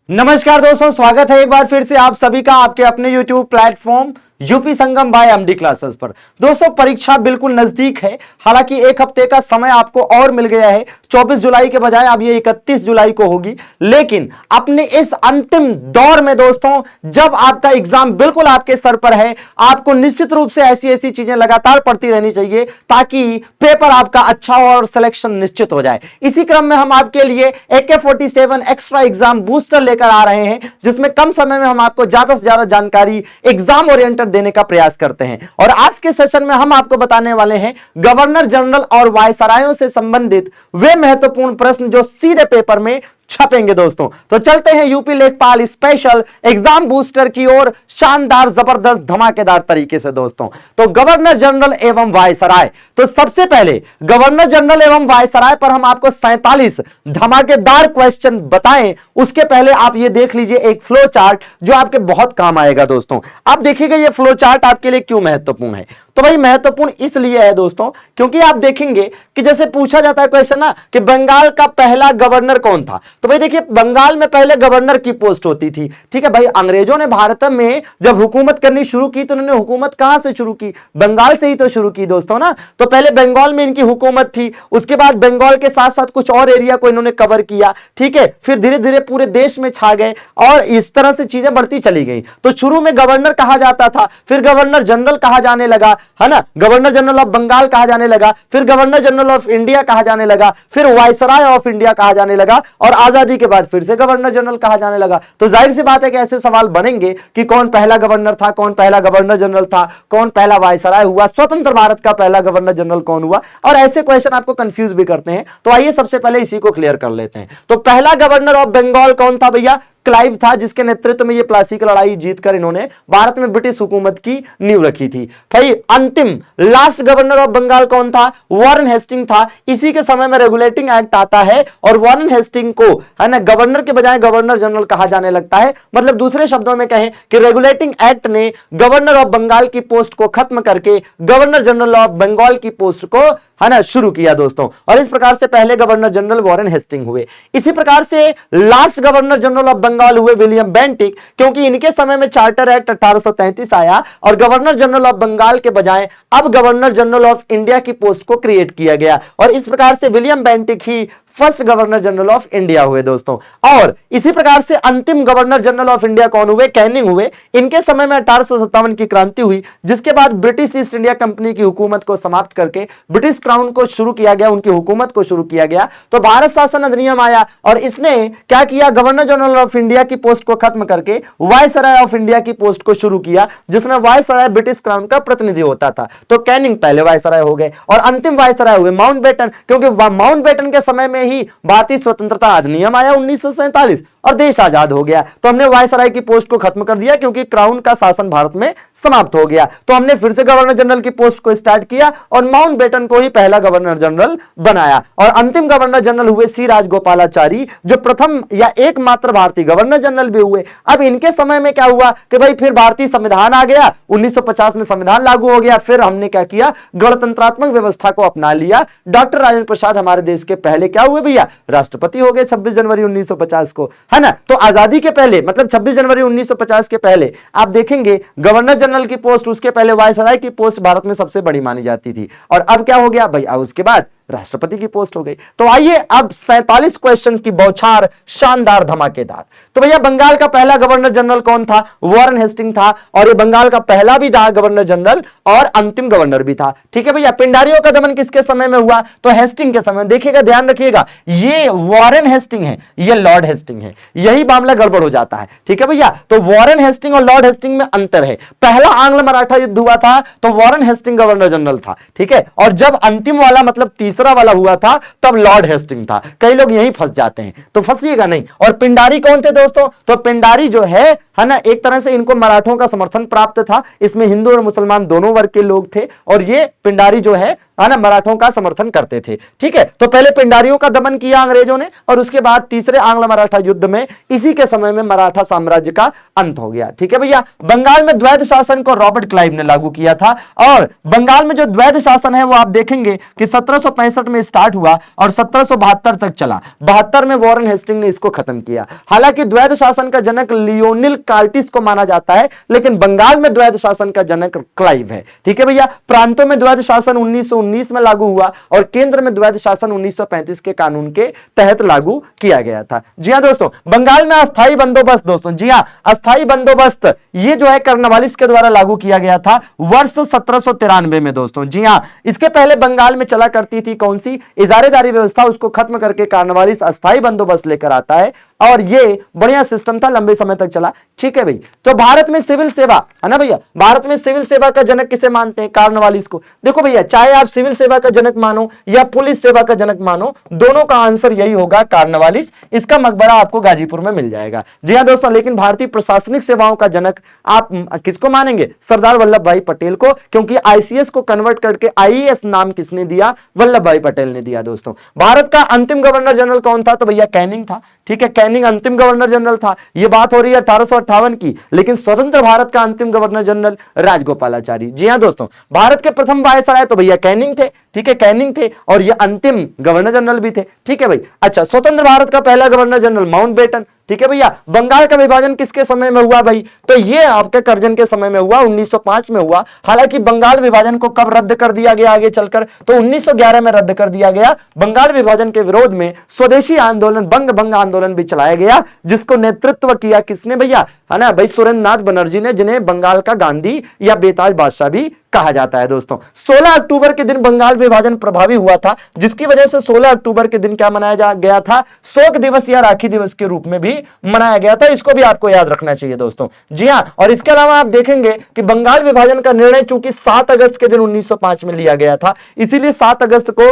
नमस्कार दोस्तों, स्वागत है एक बार फिर से आप सभी का आपके अपने YouTube प्लेटफॉर्म यूपी संगम बाय एमडी क्लासेस पर। दोस्तों, परीक्षा बिल्कुल नजदीक है। हालांकि एक हफ्ते का समय आपको और मिल गया है। 24 जुलाई के बजाय अब ये 31 जुलाई को होगी। लेकिन अपने इस अंतिम दौर में दोस्तों, जब आपका एग्जाम बिल्कुल आपके सर पर है, आपको निश्चित रूप से ऐसी ऐसी चीजें लगातार पढ़ती रहनी चाहिए ताकि पेपर आपका अच्छा हो और सिलेक्शन निश्चित हो जाए। इसी क्रम में हम आपके लिए AK-47 एक्स्ट्रा एग्जाम बूस्टर लेकर आ रहे हैं, जिसमें कम समय में हम आपको ज्यादा से ज्यादा जानकारी एग्जाम ओरिएंटेड देने का प्रयास करते हैं। और आज के सेशन में हम आपको बताने वाले हैं गवर्नर जनरल और वायसरायों से संबंधित वे महत्वपूर्ण प्रश्न जो सीधे पेपर में छपेंगे। दोस्तों, तो चलते हैं यूपी लेखपाल स्पेशल एग्जाम बूस्टर की ओर शानदार, जबरदस्त, धमाकेदार तरीके से। दोस्तों, तो गवर्नर जनरल एवं वायसराय, तो सबसे पहले गवर्नर जनरल एवं वायसराय पर हम आपको 47 धमाकेदार क्वेश्चन बताएं, उसके पहले आप ये देख लीजिए एक फ्लो चार्ट जो आपके बहुत काम आएगा। दोस्तों, आप देखिएगा ये फ्लो चार्ट आपके लिए क्यों महत्वपूर्ण है। तो भाई महत्वपूर्ण इसलिए है दोस्तों, क्योंकि आप देखेंगे कि जैसे पूछा जाता है क्वेश्चन ना कि बंगाल का पहला गवर्नर कौन था। तो भाई देखिए, बंगाल में पहले गवर्नर की पोस्ट होती थी। ठीक है भाई, अंग्रेजों ने भारत में जब हुकूमत करनी शुरू की तो उन्होंने हुकूमत कहां से शुरू की? बंगाल से ही तो शुरू की दोस्तों ना। तो पहले बंगाल में इनकी हुकूमत थी, उसके बाद बंगाल के साथ साथ कुछ और एरिया को इन्होंने कवर किया। ठीक है, फिर धीरे धीरे पूरे देश में छा गए और इस तरह से चीजें बढ़ती चली गई। तो शुरू में गवर्नर कहा जाता था, फिर गवर्नर जनरल कहा जाने लगा, है ना, गवर्नर जनरल ऑफ बंगाल कहा जाने लगा, फिर गवर्नर जनरल ऑफ इंडिया कहा जाने लगा, फिर वायसराय ऑफ इंडिया कहा जाने लगा, और आजादी के बाद फिर से गवर्नर जनरल कहा जाने लगा। तो जाहिर सी बात है कि ऐसे सवाल बनेंगे कि कौन पहला गवर्नर था, कौन पहला गवर्नर जनरल था, कौन पहला वायसराय हुआ, स्वतंत्र भारत का पहला गवर्नर जनरल कौन हुआ, और ऐसे क्वेश्चन आपको कंफ्यूज भी करते हैं। तो आइए सबसे पहले इसी को क्लियर कर लेते हैं। तो पहला गवर्नर ऑफ बंगाल कौन था भैया? क्लाइव था, जिसके नेतृत्व में ये प्लासी की लड़ाई जीतकर इन्होंने भारत में ब्रिटिश हुकूमत की नींव रखी थी। भाई अंतिम लास्ट गवर्नर ऑफ बंगाल कौन था? वॉरेन हेस्टिंग था। इसी के समय में रेगुलेटिंग एक्ट आता है और वॉरेन हेस्टिंग को, है ना, गवर्नर के बजाय गवर्नर जनरल कहा जाने लगता है। मतलब दूसरे शब्दों में कहें कि रेगुलेटिंग एक्ट ने गवर्नर ऑफ बंगाल की पोस्ट को खत्म करके गवर्नर जनरल ऑफ बंगाल की पोस्ट को, है ना, शुरू किया दोस्तों। और इस प्रकार से पहले गवर्नर जनरल वॉरेन हेस्टिंग हुए। इसी प्रकार से last governor general of Bengal हुए विलियम बेंटिक, क्योंकि इनके समय में चार्टर एक्ट 1833 आया और गवर्नर जनरल ऑफ बंगाल के बजाय अब गवर्नर जनरल ऑफ इंडिया की पोस्ट को क्रिएट किया गया। और इस प्रकार से William Bentinck he first governor general of India हुए दोस्तों। और इसी प्रकार से अंतिम गवर्नर जनरल ऑफ इंडिया कौन हुए? कैनिंग हुए। इनके समय में 1857 की क्रांति हुई, जिसके बाद ब्रिटिश ईस्ट इंडिया कंपनी की हुकूमत को समाप्त करके ब्रिटिश क्राउन को शुरू किया गया, उनकी हुकूमत को शुरू किया गया। तो भारत शासन अधिनियम आया और इसने क्या किया? गवर्नर जनरल ऑफ इंडिया की पोस्ट को खत्म करके वायसराय ऑफ इंडिया की पोस्ट को शुरू किया, जिसमें वायसराय ब्रिटिश क्राउन का प्रतिनिधि होता था। तो कैनिंग पहले वायसराय हो गए और अंतिम वायसराय हुए माउंटबेटन, क्योंकि माउंटबेटन के समय में ही भारतीय स्वतंत्रता अधिनियम आया 1947 और देश आजाद हो गया। तो हमने वायसराय की पोस्ट को खत्म कर दिया क्योंकि क्राउन का शासन भारत में समाप्त हो गया। तो हमने फिर से गवर्नर जनरल की पोस्ट को स्टार्ट किया और माउंटबेटन को ही पहला गवर्नर जनरल बनाया। और अंतिम गवर्नर जनरल हुए सी राजगोपालाचारी, जो प्रथम या एकमात्र भारतीय गवर्नर जनरल भी हुए। अब इनके समय में क्या हुआ कि भाई फिर भारतीय संविधान आ गया, 1950 में संविधान लागू हो गया। फिर हमने क्या किया? गणतंत्रात्मक व्यवस्था को अपना लिया। डॉक्टर राजेंद्र प्रसाद हमारे देश के पहले क्या हुए भैया? राष्ट्रपति हो गए 26 जनवरी 1950 को, है ना। तो आजादी के पहले, मतलब 26 जनवरी 1950 के पहले आप देखेंगे गवर्नर जनरल की पोस्ट, उसके पहले वायसराय की पोस्ट भारत में सबसे बड़ी मानी जाती थी। और अब क्या हो गया भाई? अब उसके बाद राष्ट्रपति की पोस्ट हो गई। तो आइए अब 47 क्वेश्चन की बौछार, शानदार, धमाकेदार। तो भैया बंगाल का पहला गवर्नर जनरल कौन था? वॉरेन हेस्टिंग था। और ये बंगाल का पहला भी था गवर्नर जनरल और अंतिम गवर्नर भी था। ठीक है भैया। पिंडारियों का दमन किसके समय में हुआ? तो हेस्टिंग के समय। देखिएगा, ध्यान रखिएगा, ये वॉरेन हेस्टिंग है, ये लॉर्ड हेस्टिंग है, यही मामला गड़बड़ हो जाता है। ठीक है भैया। तो वॉरेन हेस्टिंग और लॉर्ड हेस्टिंग में अंतर है। पहला आंग्ल मराठा युद्ध हुआ था तो वॉरेन हेस्टिंग गवर्नर जनरल था। ठीक है। और जब अंतिम वाला, मतलब तीसरा वाला हुआ था, तब लॉर्ड हेस्टिंग था। कई लोग यहीं फंस जाते हैं, तो फंसिएगा नहीं। और पिंडारी कौन थे दोस्तों? तो पिंडारी जो है है ना, एक तरह से इनको मराठों का समर्थन प्राप्त था। इसमें हिंदू और मुसलमान दोनों वर्ग के लोग थे और ये पिंडारी जो है ना, मराठों का समर्थन करते थे। ठीक है, तो पहले पिंडारियों का दमन किया अंग्रेजों ने और उसके बाद तीसरे आंग्ल मराठा युद्ध में इसी के समय में मराठा साम्राज्य का अंत हो गया। ठीक है भैया, बंगाल में द्वैध शासन को रॉबर्ट क्लाइव ने लागू किया था और बंगाल में जो द्वैध शासन है वो आप देखेंगे कि 1765 में स्टार्ट हुआ और 1772 तक चला। 72 में वॉरेन हेस्टिंग ने इसको खत्म किया। हालांकि द्वैध शासन का जनक लियोनिल कार्टिस को माना जाता है, लेकिन बंगाल में द्वैध शासन का जनक क्लाइव है। ठीक है भैया, प्रांतों में द्वैध शासन 1919 में लागू हुआ और केंद्र में द्वैध शासन 1935 के कानून के तहत लागू किया गया था। जी हां दोस्तों, बंगाल में अस्थायी बंदोबस्त, दोस्तों जी हां, अस्थायी बंदोबस्त ये जो है कर्नवालिस के द्वारा लागू किया गया था वर्ष 1793 में। दोस्तों जी हां, इसके पहले बंगाल में चला करती थी कौन सी इजारेदारी व्यवस्था, उसको खत्म करके कर्नवालिस अस्थायी बंदोबस्त लेकर आता है और ये बढ़िया सिस्टम था, लंबे समय तक चला। ठीक है भाई, तो भारत में सिविल सेवा है ना भैया, भारत में सिविल सेवा का जनक किसे मानते हैं? कर्नवालिस को। देखो भैया, चाहे आप सिविल सेवा का जनक मानो या पुलिस सेवा का जनक मानो, दोनों का आंसर यही होगा, कर्नवालिस। इसका मकबरा आपको गाजीपुर में मिल जाएगा। जी हां दोस्तों, लेकिन भारतीय प्रशासनिक सेवाओं का जनक आप किसको मानेंगे? सरदार वल्लभ भाई पटेल को, क्योंकि आईसीएस को कन्वर्ट करके आईएएस नाम किसने दिया? वल्लभ भाई पटेल ने दिया। दोस्तों, भारत का अंतिम गवर्नर जनरल कौन था? तो भैया कैनिंग था। ठीक है, कैनिंग अंतिम गवर्नर जनरल था। यह बात हो रही है 1858 की, लेकिन स्वतंत्र भारत का अंतिम गवर्नर जनरल राजगोपालाचारी। जी हां दोस्तों, भारत के प्रथम वायसराय तो भैया कैनिंग थे। ठीक है, कैनिंग थे और ये अंतिम गवर्नर जनरल भी थे। ठीक है भाई, अच्छा, स्वतंत्र भारत का पहला गवर्नर जनरल माउंटबेटन। ठीक है भैया, बंगाल का विभाजन किसके समय में हुआ भाई? तो ये आपके कर्जन के समय में हुआ, 1905 में हुआ। हालांकि बंगाल विभाजन को कब रद्द कर दिया गया आगे चलकर? तो 1911 में रद्द कर दिया गया। बंगाल विभाजन के विरोध में स्वदेशी आंदोलन, बंग भंग आंदोलन भी चलाया गया, जिसको नेतृत्व किया किसने भैया? है ना भाई, सुरेंद्रनाथ बनर्जी ने, जिन्हें बंगाल का गांधी या बेताज बादशाह भी कहा जाता है। दोस्तों, 16 अक्टूबर के दिन बंगाल विभाजन प्रभावी हुआ था, जिसकी वजह से 16 अक्टूबर के दिन क्या मनाया गया था? शोक दिवस या राखी दिवस के रूप में भी मनाया गया था। इसको भी आपको याद रखना चाहिए दोस्तों। जी हां, और इसके अलावा आप देखेंगे कि बंगाल विभाजन का निर्णय चूंकि 7 अगस्त के दिन 1905 में लिया गया था, इसीलिए 7 अगस्त को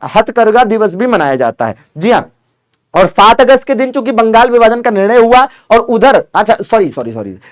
हथकरघा दिवस भी मनाया जाता है। जी हां, और 7 अगस्त के दिन चूंकि बंगाल विभाजन का निर्णय हुआ और उधर, अच्छा सॉरी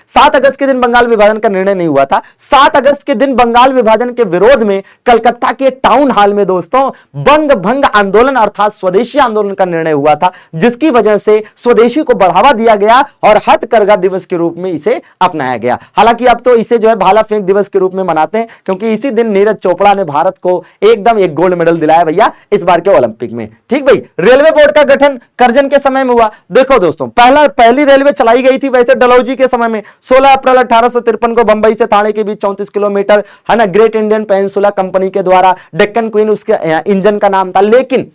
7 अगस्त के दिन बंगाल विभाजन का निर्णय नहीं हुआ था। 7 अगस्त के दिन बंगाल विभाजन के विरोध में कलकत्ता के टाउन हॉल में दोस्तों बंग भंग आंदोलन अर्थात स्वदेशी आंदोलन का निर्णय हुआ था, जिसकी वजह से स्वदेशी को बढ़ावा दिया गया और हथकरघा दिवस के रूप में इसे अपनाया गया। हालांकि अब तो इसे जो है भाला फेंक दिवस के रूप में मनाते हैं, क्योंकि इसी दिन नीरज चोपड़ा ने भारत को एकदम एक गोल्ड मेडल दिलाया भैया इस बार के ओलंपिक में। ठीक भाई, रेलवे बोर्ड का गठन कर्जन के समय में हुआ। देखो दोस्तों, पहली रेलवे चलाई गई थी वैसे डलहौजी के समय में 16 अप्रैल 1853 को बंबई से थाने के बीच 34 किलोमीटर, है ना, ग्रेट इंडियन पेनिनसुला कंपनी के द्वारा। डेक्कन क्वीन उसके इंजन का नाम था, लेकिन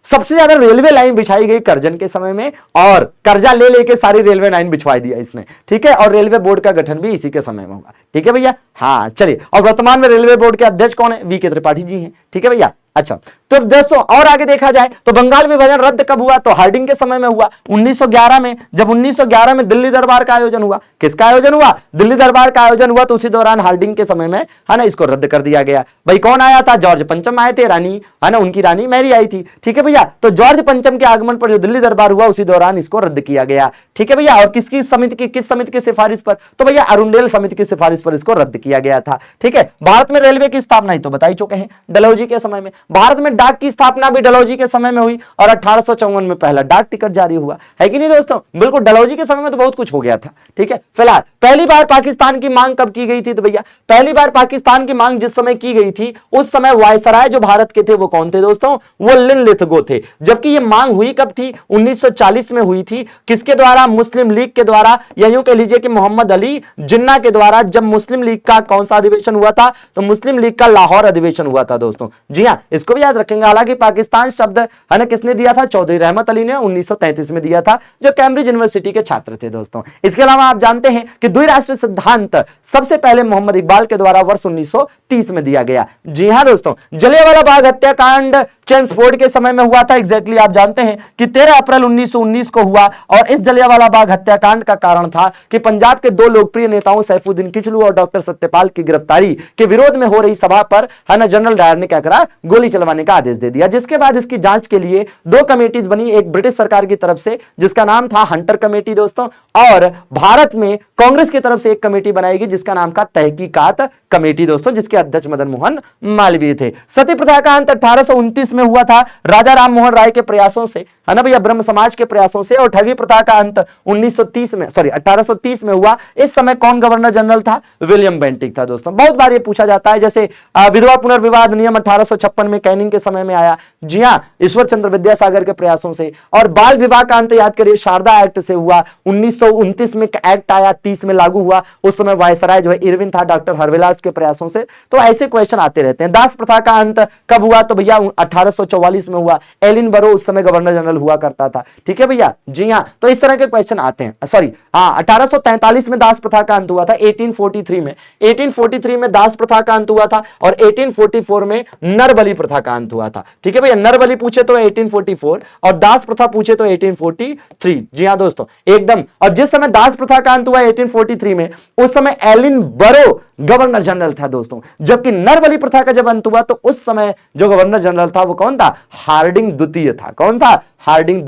सबसे ज्यादा रेलवे लाइन बिछाई गई कर्जन के समय में और कर्जा ले लेके सारी रेलवे लाइन बिछवा दिया इसने। ठीक है, और रेलवे बोर्ड का गठन भी इसी के समय में हुआ। ठीक है भैया, हाँ चलिए, और वर्तमान में रेलवे बोर्ड के अध्यक्ष कौन है? वी के त्रिपाठी जी हैं। ठीक है भैया, अच्छा, तो दोस्तों और आगे देखा जाए तो बंगाल विभाजन रद्द कब हुआ? तो हार्डिंग के समय में हुआ, 1911 में। जब 1911 में दिल्ली दरबार का आयोजन हुआ, किसका आयोजन हुआ? दिल्ली दरबार का आयोजन हुआ, तो उसी दौरान हार्डिंग के समय में, है ना, इसको रद्द कर दिया गया। भाई कौन आया था? जॉर्ज पंचम आए थे, रानी, है ना, उनकी रानी मैरी आई थी। ठीक है भैया, तो जॉर्ज पंचम के आगमन पर जो दिल्ली दरबार हुआ उसी दौरान इसको रद्द किया गया। ठीक है भैया, और किस समिति की सिफारिश पर? तो भैया अरुंडेल समिति की सिफारिश पर इसको रद्द किया गया था। ठीक है, भारत में रेलवे की स्थापना ही तो बता ही चुके हैं डलहौजी के समय में। भारत में डाक की स्थापना भी डलहौजी के समय में हुई और 1854 में पहला डाक टिकट जारी हुआ, है कि नहीं दोस्तों? बिल्कुल, डलहौजी के समय में तो बहुत कुछ हो गया था। ठीक है, फिलहाल पहली बार पाकिस्तान की मांग कब की गई थी? तो भैया पहली बार पाकिस्तान की मांग जिस समय की गई थी, उस समय वायसराय जो भारत के थे वो कौन थे दोस्तों? वो लिनलिथगो थे। जबकि ये मांग हुई कब थी? 1940 में हुई थी। किसके द्वारा? मुस्लिम लीग के द्वारा, या यूं कह लीजिए कि मोहम्मद अली जिन्ना के द्वारा। जब मुस्लिम लीग का कौन सा अधिवेशन हुआ था? तो मुस्लिम लीग का लाहौर अधिवेशन हुआ था दोस्तों। जी हां, इसको भी याद रखेंगे। हालांकि पाकिस्तान शब्द, है ना, किसने दिया था? चौधरी रहमत अली ने 1933 में दिया था, जो कैम्ब्रिज यूनिवर्सिटी के छात्र थे दोस्तों। इसके अलावा आप जानते हैं कि द्विराष्ट्र सिद्धांत सबसे पहले मोहम्मद इकबाल के द्वारा वर्ष 1930 में दिया गया। जी हां दोस्तों, जलियांवाला बाग हत्याकांड चेम्सफोर्ड के समय में हुआ था। एग्जैक्टली आप जानते हैं कि 13 अप्रैल 1919 को हुआ और इस जलियांवाला बाग हत्याकांड का कारण था कि पंजाब के दो लोकप्रिय नेताओं सैफुद्दीन किचलू और डॉक्टर सत्यपाल की गिरफ्तारी के विरोध में हो रही सभा पर है ना जनरल डायर ने क्या करा, गोली चलवाने का आदेश दे दिया। जिसके बाद इसकी जांच के लिए दो कमेटीज बनी, एक ब्रिटिश सरकार की तरफ से जिसका नाम था हंटर कमेटी दोस्तों, और भारत में कांग्रेस की तरफ से एक कमेटी बनाएगी जिसका नाम था तहकीकात कमेटी दोस्तों, जिसके अध्यक्ष मदन मोहन मालवीय थे। सती प्रथा का अंत 1829 में हुआ था राजा राम मोहन राय के प्रयासों से, है ना भैया, ब्रह्म समाज के प्रयासों से। और ठगी प्रथा का अंत 1830 में हुआ। इस समय कौन गवर्नर जनरल था? विलियम बेंटिक था दोस्तों। बहुत बार ये पूछा जाता है, जैसे विधवा पुनर्विवाह अधिनियम 1856 में कैनिंग के समय में आया, जी हां, ईश्वर चंद्र विद्यासागर के प्रयासों से। और बाल विवाह का अंत याद करिए शारदा एक्ट से हुआ। 1929 में एक्ट आया, 30 में लागू हुआ। उस समय वायसराय जो है इरविन था, डॉक्टर हरविलास के प्रयासों से। तो ऐसे क्वेश्चन आते रहते हैं। दास प्रथा का अंत कब हुआ? तो भैया 1844 में हुआ। एलिन बरो उस समय गवर्नर जनरल हुआ करता था, ठीक है भैया, जी हां। तो इस तरह के क्वेश्चन आते हैं। सॉरी, 1843 में दास प्रथा का अंत हुआ था। 1843 में दास प्रथा का अंत हुआ था और 1844 में नरबली प्रथा का अंत हुआ था, ठीक है भैया। नरबली पूछे तो 1844 और दास प्रथा पूछे तो 1843, जी हां दोस्तों, एकदम। और जिस समय दास प्रथा का अंत हुआ 1843 में, उस समय एलिन बरो गवर्नर जनरल था दोस्तों। जबकि नरबली प्रथा का जब अंत हुआ तो उस समय जो गवर्नर जनरल था वो कौन था? हार्डिंग द्वितीय था। कौन था? हार्डिंग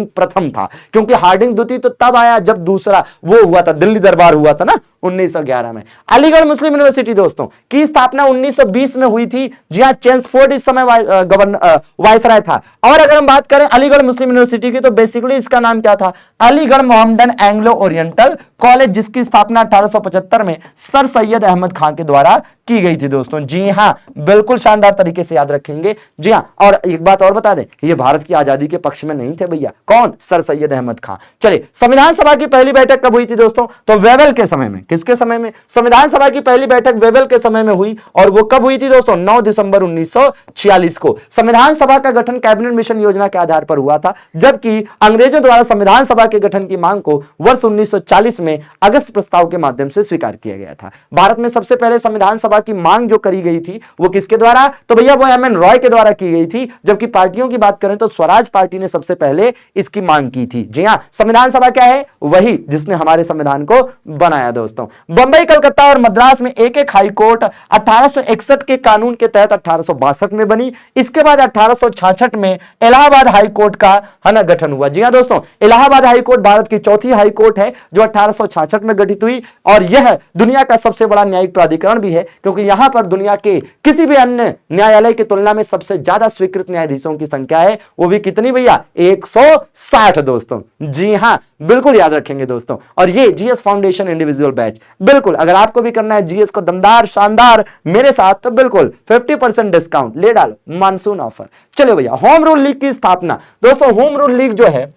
प्रथम था, क्योंकि हार्डिंग द्वितीय तो तब आया जब दूसरा वो हुआ था, दिल्ली दरबार हुआ था ना 1911 में। अलीगढ़ मुस्लिम यूनिवर्सिटी दोस्तों की स्थापना 1920 में हुई थी। जी हां, चेम्सफोर्ड इस समय वायसराय था। और अगर हम बात करें अलीगढ़ मुस्लिम यूनिवर्सिटी की, तो बेसिकली इसका नाम क्या था? Aligarh Mohammedan Anglo oriental college, जिसकी स्थापना 1875 में सर सैयद अहमद खान के द्वारा की गई थी दोस्तों। जी हां, बिल्कुल शानदार तरीके से याद रखेंगे। जी हां, और एक बात और बता दें, ये भारत की आजादी के पक्ष में नहीं थे भैया। कौन? सर सैयद अहमद खान। चलिए, संविधान सभा की पहली बैठक कब हुई थी दोस्तों? तो वेवेल के समय में। किसके समय में? संविधान सभा की पहली बैठक वेवेल के समय में हुई। और वो कब हुई थी दोस्तों? 9 दिसंबर 1946 को। संविधान सभा का गठन कैबिनेट मिशन योजना के आधार पर हुआ था, जबकि अंग्रेजों द्वारा संविधान सभा के गठन की मांग को वर्ष 1940 में अगस्त प्रस्ताव के माध्यम से स्वीकार किया गया था। भारत में सबसे पहले संविधान सभा की मांग जो करी गई थी वो किसके द्वारा? तो भैया वो एम एन रॉय के द्वारा की गई थी। जबकि पार्टियों की बात करें तो स्वराज पार्टी ने सबसे पहले इसकी मांग की थी। जी हां, संविधान सभा क्या है? वही जिसने हमारे संविधान को बनाया दोस्तों। बंबई, कलकत्ता और मद्रास में एक एक हाई कोर्ट 1861 के कानून के तहत 1862 में बनी। इसके बाद 1866 में इलाहाबाद हाई कोर्ट का है ना गठन हुआ। जी हां दोस्तों, इलाहाबाद हाई कोर्ट भारत की चौथी हाई कोर्ट है जो 1866 में गठित हुई। और यह दुनिया का सबसे बड़ा न्यायिक प्राधिकरण भी है, क्योंकि यहां पर दुनिया के किसी भी अन्य न्यायालय की तुलना में सबसे ज्यादा स्वीकृत न्यायाधीशों की संख्या है। वो भी कितनी भैया? 160 दोस्तों। जी हां, बिल्कुल याद रखेंगे दोस्तों। और ये जीएस फाउंडेशन इंडिविजुअल बैच, बिल्कुल अगर आपको भी करना है जीएस को दमदार शानदार मेरे साथ, तो बिल्कुल 50% डिस्काउंट ले डालो, मानसून ऑफर। चलो भैया, होम रूल लीग की स्थापना दोस्तों। होम रूल लीग जो है,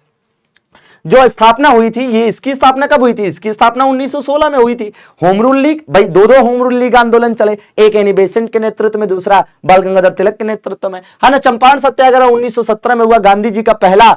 जो स्थापना हुई थी, ये इसकी स्थापना कब हुई थी? इसकी स्थापना 1916 में हुई थी। होम रूल लीग, भाई दो होम रूल लीग आंदोलन चले, एक एनी बेसेंट के नेतृत्व में, दूसरा बाल गंगाधर तिलक के नेतृत्व में, है ना। चंपारण सत्याग्रह 1917 में हुआ, गांधी जी का पहला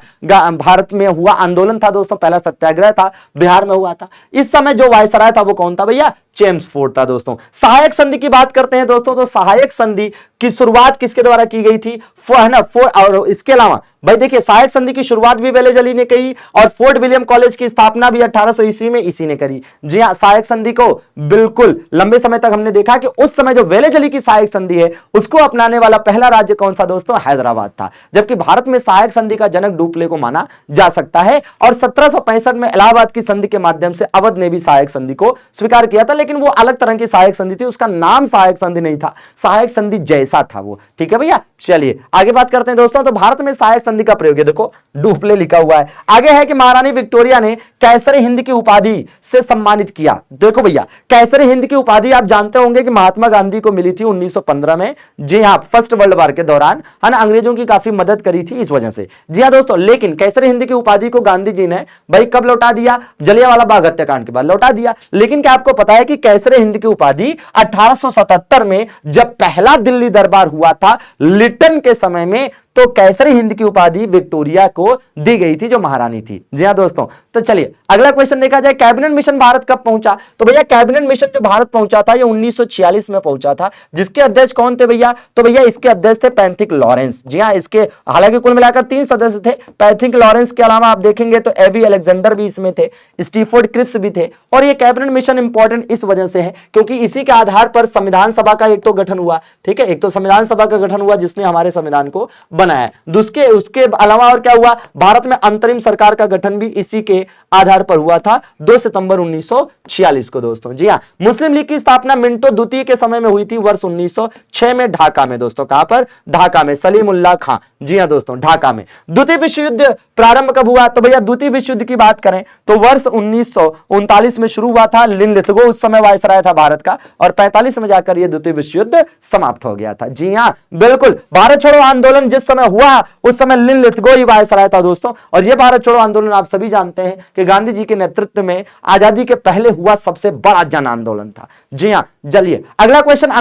भारत में हुआ आंदोलन था दोस्तों, पहला सत्याग्रह था, बिहार में हुआ था। इस समय जो वायसराय था वो कौन था भैया? चेम्सफोर्ड था दोस्तों। सहायक संधि की बात करते हैं दोस्तों, तो सहायक संधि की शुरुआत किसके द्वारा की गई थी? और इसके अलावा भाई देखिए, सहायक संधि की शुरुआत भी वेलेजली ने की और फोर्ट विलियम कॉलेज की स्थापना भी 1800 ईस्वी में इसी ने करी। जी हां, सहायक संधि को बिल्कुल लंबे समय तक हमने देखा कि उस समय जो वेलेजली की सहायक संधि है उसको अपनाने वाला पहला राज्य कौन सा दोस्तों? हैदराबाद था। जबकि भारत में सहायक संधि का जनक डुप्ले को माना जा सकता है। और 1765 में इलाहाबाद की संधि के माध्यम से अवध ने भी सहायक संधि को स्वीकार किया था, लेकिन वो अलग तरह की सहायक संधि थी, उसका नाम सहायक संधि नहीं था, सहायक संधि जैसा था वो, ठीक है भैया। चलिए आगे बात करते हैं दोस्तों। तो भारत में सहायक संधि का प्रयोग है, देखो डुप्ले लिखा हुआ है। आगे है कि महारानी विक्टोरिया ने कैसर हिंद की उपाधि से सम्मानित किया। देखो भैया, कैसर हिंद की उपाधि आप जानते होंगे कि महात्मा गांधी को मिली थी 1915 में। जी हां, फर्स्ट वर्ल्ड वॉर के दौरान, है ना, अंग्रेजों की काफी मदद करी थी इस वजह से। जी हां दोस्तों, लेकिन कैसर हिंद की उपाधि को गांधी जी ने भाई कब लौटा दिया? जलियांवाला बाग हत्याकांड के बाद लौटा दिया। लेकिन क्या आपको पता है कि कैसर हिंद की उपाधि 1877 में जब पहला दिल्ली दरबार हुआ था लिटन के समय में, तो कैसरी हिंद की उपाधि विक्टोरिया को दी गई थी, जो महारानी थी। जी हाँ दोस्तों, तो चलिए अगला क्वेश्चन देखा जाए, कैबिनेट मिशन भारत कब पहुंचा? तो भैया कैबिनेट मिशन जो भारत पहुंचा था ये 1946 में पहुंचा था। जिसके अध्यक्ष कौन थे भैया? तो भैया इसके अध्यक्ष थे पैंथिक लॉरेंस। जी हाँ, इसके हालांकि कुल मिलाकर 3 सदस्य थे। पैंथिक लॉरेंस के अलावा आप देखेंगे तो एबी अलेक्जेंडर भी इसमें थे, स्टीफोर्ड क्रिप्स भी थे। और ये कैबिनेट मिशन इंपॉर्टेंट इस वजह से है क्योंकि इसी के आधार पर संविधान सभा का एक तो गठन हुआ, ठीक है, एक तो संविधान सभा का गठन हुआ जिसने हमारे संविधान को बनाया। उसके अलावा और क्या हुआ? भारत में अंतरिम सरकार का गठन भी इसी के आधार पर हुआ था 2 सितंबर 1946 को दोस्तों। जी हां, मुस्लिम लीग की स्थापना मिंटो द्वितीय के समय में हुई थी वर्ष 1906 में ढाका में दोस्तों। कहां पर? ढाका में, सलीमुल्लाह खां। जी हां दोस्तों, ढाका में। द्वितीय विश्व युद्ध प्रारंभ कब हुआ? तो भैया द्वितीय विश्व युद्ध की बात करें तो वर्ष 1939 में शुरू हुआ था। लिन लिथगो उस समय वायसराय था भारत का, और 45 में जाकर यह द्वितीय विश्व युद्ध समाप्त हो गया था। जी हां बिल्कुल, भारत छोड़ो आंदोलन जिस समय हुआ उस समय लिन लिथगो ही वायसराय था दोस्तों। और यह भारत छोड़ो आंदोलन आप सभी जानते हैं कि गांधी जी के नेतृत्व में आजादी के पहले हुआ सबसे बड़ा जन आंदोलन था। जी हां, चलिए अगला क्वेश्चन,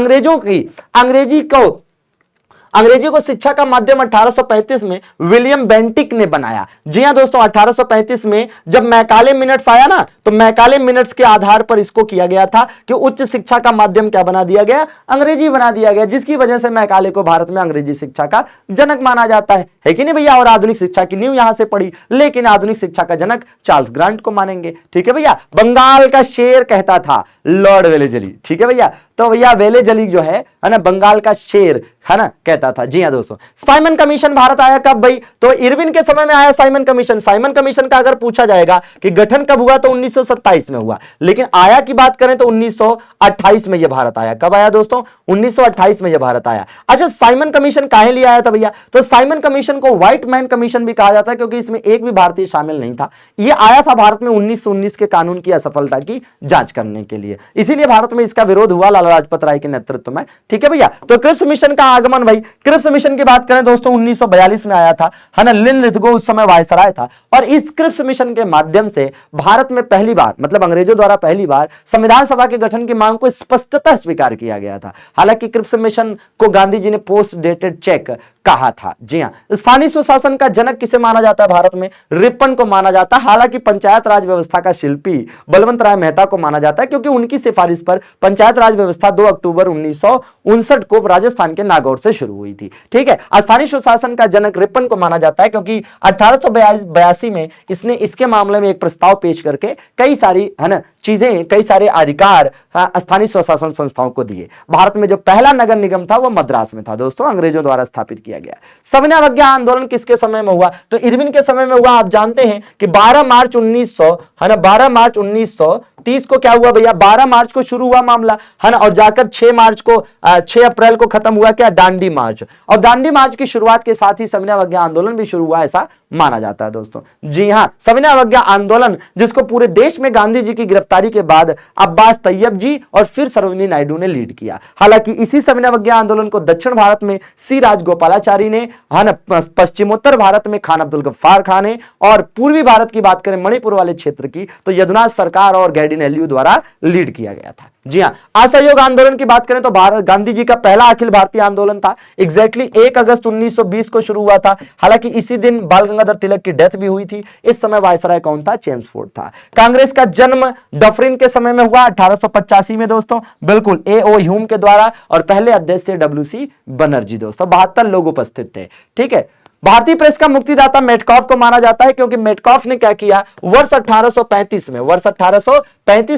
अंग्रेजी को शिक्षा का माध्यम 1835 में विलियम बेंटिक ने बनाया। जी हां दोस्तों, 1835 में जब मैकाले मिनट्स आया ना, तो मैकाले मिनट्स के आधार पर इसको किया गया था कि उच्च शिक्षा का माध्यम क्या बना दिया गया? अंग्रेजी बना दिया गया, जिसकी वजह से मैकाले को भारत में अंग्रेजी शिक्षा का जनक माना जाता है कि नहीं भैया? और आधुनिक शिक्षा की नींव यहां से पड़ी, लेकिन आधुनिक शिक्षा का जनक चार्ल्स ग्रांट को मानेंगे। ठीक है भैया, बंगाल का शेर कहता था लॉर्ड वेलेजली। ठीक है भैया, तो भैया वेलेजली जो है ना, बंगाल का शेर है ना, कहता था। जी हां दोस्तों, साइमन कमीशन भारत आया कब भाई? तो इरविन के समय में आया साइमन कमीशन। साइमन कमीशन का अगर पूछा जाएगा कि गठन कब हुआ तो 1927 में हुआ, लेकिन आया की बात करें तो 1928 में यह भारत आया। कब आया दोस्तों? 1928 में यह भारत आया। अच्छा, साइमन कमीशन काहे लिए आया था भैया? तो साइमन कमीशन को व्हाइट मैन कमीशन भी कहा जाता है क्योंकि इसमें एक भी भारतीय शामिल नहीं था। यह आया था भारत में 1919 के कानून की असफलता की जांच करने के लिए, इसीलिए भारत में इसका विरोध हुआ लाला लाजपत राय के नेतृत्व में। ठीक है भैया, तो क्रिप्स मिशन का आगमन भाई, क्रिप्स मिशन की बात करें दोस्तों 1942 में आया था, है ना। लिन लिथगो उस समय वायसराय था, और इस क्रिप्स मिशन के माध्यम से भारत में पहली बार, मतलब अंग्रेजों द्वारा पहली बार संविधान सभा के गठन की मांग को स्पष्टतः स्वीकार किया गया था। हालांकि क्रिप्स मिशन को गांधी जी ने पोस्ट डेटेड चेक कहा था। जी हां, स्थानीय स्वशासन का जनक किसे माना जाता है भारत में? रिपन को माना जाता है। हालांकि पंचायत राज व्यवस्था का शिल्पी बलवंत राय मेहता को माना जाता है क्योंकि उनकी सिफारिश पर पंचायत राज व्यवस्था 2 अक्टूबर 1959 को राजस्थान के नागौर से शुरू हुई थी। ठीक है, स्थानीय स्वशासन का जनक रिपन को माना जाता है क्योंकि 1882 में इसने इसके मामले में एक प्रस्ताव पेश करके कई सारी, है ना, चीजें, कई सारे अधिकार स्थानीय स्वशासन संस्थाओं को दिए। भारत में जो पहला नगर निगम था वो मद्रास में था दोस्तों, अंग्रेजों द्वारा स्थापित किया गया। सविनय अवज्ञा आंदोलन किसके समय में हुआ? तो इरविन के समय में हुआ। आप जानते हैं कि 12 मार्च 1900, है ना, 12 मार्च 1930 को क्या हुआ भैया? 12 मार्च को शुरू हुआ मामला, है ना, और जाकर 6 अप्रैल को खत्म हुआ क्या? दांडी मार्च। और दांडी मार्च की शुरुआत के साथ ही सविनय अवज्ञा आंदोलन भी शुरू हुआ, ऐसा माना जाता है दोस्तों। जी हां, सविनय अवज्ञा आंदोलन जिसको पूरे देश में गांधी जी की गिरफ्तारी के बाद अब्बास तैयब जी और फिर सरोजिनी नायडू ने लीड किया। हालांकि इसी सविनय अवज्ञा आंदोलन को दक्षिण भारत में सी राजगोपालाचारी ने, है ना, पश्चिमोत्तर भारत में खान अब्दुल गफ्फार खान ने, और पूर्वी भारत की बात करें मणिपुर वाले क्षेत्र की तो यदुनाथ सरकार और गैडिन एल्यू द्वारा लीड किया गया था। जी हां, असहयोग आंदोलन की बात करें तो भारत गांधी जी का पहला अखिल भारतीय आंदोलन था। एग्जैक्टली 1 अगस्त 1920 को शुरू हुआ था। हालांकि इसी दिन बाल गंगाधर तिलक की डेथ भी हुई थी। इस समय वायसराय कौन था? चेम्सफोर्ड था। कांग्रेस का जन्म डफरिन के समय में हुआ 1885 में दोस्तों, बिल्कुल A.O. ह्यूम के द्वारा, और पहले अध्यक्ष थे W.C. बनर्जी दोस्तों। 72 लोग उपस्थित थे। ठीक है, भारतीय प्रेस का मुक्तिदाता मेटकॉफ को माना जाता है क्योंकि मेटकॉफ ने क्या किया? वर्ष 1835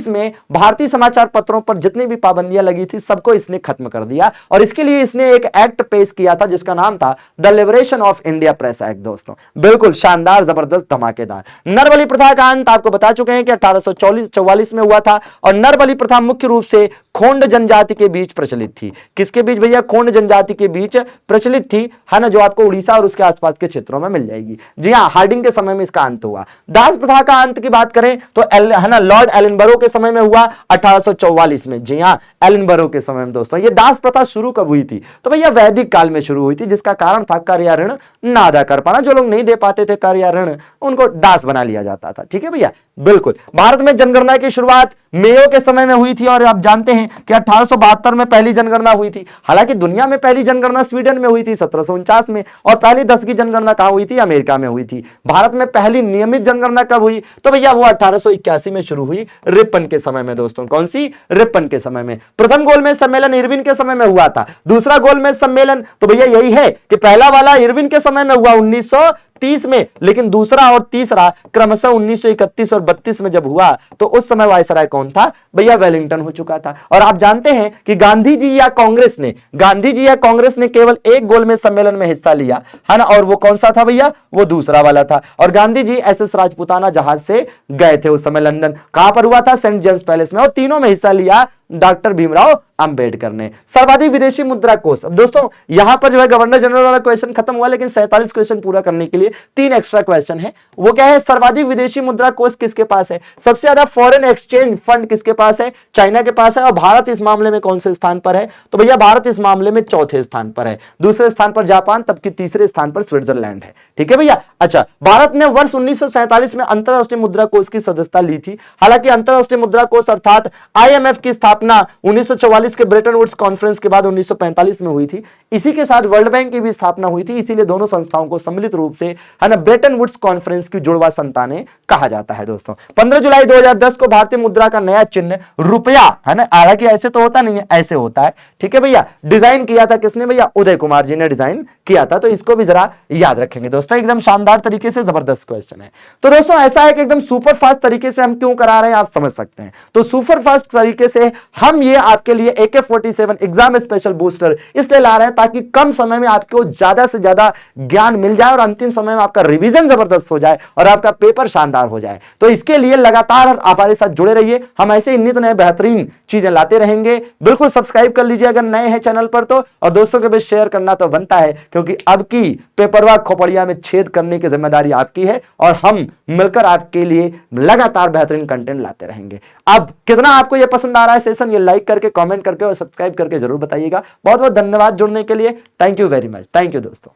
में भारतीय समाचार पत्रों पर जितनी भी पाबंदियां लगी थी सबको इसने खत्म कर दिया, और इसके लिए इसने एक एक्ट पेश किया था जिसका नाम था the liberation of India press act दोस्तों। बिल्कुल शानदार, जबरदस्त, धमाकेदार। नरबली प्रथा का अंत आपको बता चुके हैं कि 1844 में हुआ था, और नरबली प्रथा मुख्य रूप से खोंड जनजाति के बीच प्रचलित थी। किसके बीच भैया? खोंड जनजाति के बीच प्रचलित थी, है ना, जो आपको उड़ीसा और उसके आसपास के क्षेत्रों में मिल जाएगी। जी हां, हार्डिंग के समय में इसका अंत हुआ। दास प्रथा का अंत की बात करें तो है ना, लॉर्ड एलिनबरो के समय में हुआ 1844 में। जी हां, एलिनबरो के समय में दोस्तों। ये दास प्रथा शुरू कब हुई थी? तो भैया वैदिक काल में शुरू हुई थी, जिसका कारण था कर या ऋण ना अदा कर पाना, जो लोग नहीं दे पाते थे कर या ऋण, उनको दास बना लिया जाता था। ठीक है भैया, बिल्कुल। भारत में जनगणना की शुरुआत मेयो के समय में हुई थी और आप जानते हैं कि 1872 में पहली जनगणना हुई थी। हालांकि दुनिया में पहली जनगणना स्वीडन में हुई थी 1749 में, और पहली 10 की जनगणना कहां हुई थी? अमेरिका में हुई थी। भारत में पहली नियमित जनगणना कब हुई? तो भैया वो 1881 में शुरू हुई, रिपन के समय में दोस्तों। कौन सी? रिपन के समय में। प्रथम गोलमेज सम्मेलन इरविन के समय में हुआ था। दूसरा गोलमेज सम्मेलन तो भैया यही है कि पहला वाला इरविन के समय में हुआ 1930 में, लेकिन दूसरा और तीसरा क्रमशः 1931 और 32 में जब हुआ तो उस समय वायसराय कौन था? भैया वेलिंगटन हो चुका था। और आप जानते हैं कि गांधी जी या कांग्रेस ने केवल एक गोलमेज सम्मेलन में हिस्सा लिया, है ना, और वो कौन सा था भैया? वो दूसरा वाला था। और गांधी जी एसएस राजपूताना जहाज से गए थे उस समय लंदन। कहां पर हुआ था? सेंट जेम्स पैलेस में। और तीनों में हिस्सा लिया डॉक्टर भीमराव अंबेडकर ने। सर्वाधिक विदेशी मुद्रा कोष। अब दोस्तों यहां पर जो है गवर्नर जनरल वाला क्वेश्चन खत्म हुआ, लेकिन 47 क्वेश्चन पूरा करने के लिए 3 एक्स्ट्रा क्वेश्चन है। वो क्या है? सर्वाधिक विदेशी मुद्रा कोष किसके पास है? सबसे ज्यादा फॉरेन एक्सचेंज फंड किसके पास है? चाइना के पास है। और भारत इस मामले में कौन से स्थान पर है? तो भैया भारत इस मामले में चौथे स्थान पर है। दूसरे स्थान पर जापान, तबकि तीसरे स्थान पर स्विट्जरलैंड है। ठीक है भैया। अच्छा, भारत ने वर्ष 1947 में अंतरराष्ट्रीय मुद्रा कोष की सदस्यता ली थी। हालांकि अंतरराष्ट्रीय मुद्रा कोष अर्थात आईएमएफ की स्थापना 1944 के ब्रेटन वुड्स कॉन्फ्रेंस के बाद 1945 में हुई थी। इसी के साथ वर्ल्ड बैंक की भी स्थापना हुई थी। इसीलिए दोनों संस्थाओं को सम्मिलित रूप से, है ना, ब्रेटन वुड्स कॉन्फ्रेंस की जुड़वा संतानें कहा जाता है दोस्तों। 15 जुलाई 2010 को भारतीय मुद्रा का नया चिन्ह रुपया, है ना, हालांकि ऐसे तो होता नहीं है, ऐसे होता है। ठीक है भैया। डिजाइन किया था किसने? भैया उदय कुमार जी ने डिजाइन किया था। तो इसको भी जरा याद रखेंगे दोस्तों, एकदम शानदार तरीके से जबरदस्त क्वेश्चन है। तो दोस्तों ऐसा है कि एकदम सुपर फास्ट तरीके से हम क्यों करा रहे हैं आप समझ सकते हैं। तो सुपर फास्ट तरीके से हम ये आपके लिए AK-47 एग्जाम स्पेशल बूस्टर इसलिए ला रहे हैं ताकि कम समय में आपको ज्यादा से ज्यादा ज्ञान मिल जाए और अंतिम समय में आपका रिवीजन जबरदस्त हो जाए और आपका पेपर शानदार हो जाए। तो इसके लिए लगातार हमारे साथ जुड़े रहिए। हम ऐसे ही नित नए बेहतरीन चीजें लाते रहेंगे। बिल्कुल सब्सक्राइब कर लीजिए अगर नए हैं चैनल पर तो, और दोस्तों के बीच शेयर करना तो बनता है, क्योंकि अब की पेपरवा खोपड़िया में छेद करने की जिम्मेदारी आपकी है और हम मिलकर आपके लिए लगातार बेहतरीन कंटेंट लाते रहेंगे। अब कितना आपको यह पसंद आ रहा है सेशन, ये लाइक करके, कमेंट करके और सब्सक्राइब करके जरूर बताइएगा। बहुत बहुत धन्यवाद जुड़ने के लिए। Thank you very much. Thank you दोस्तों।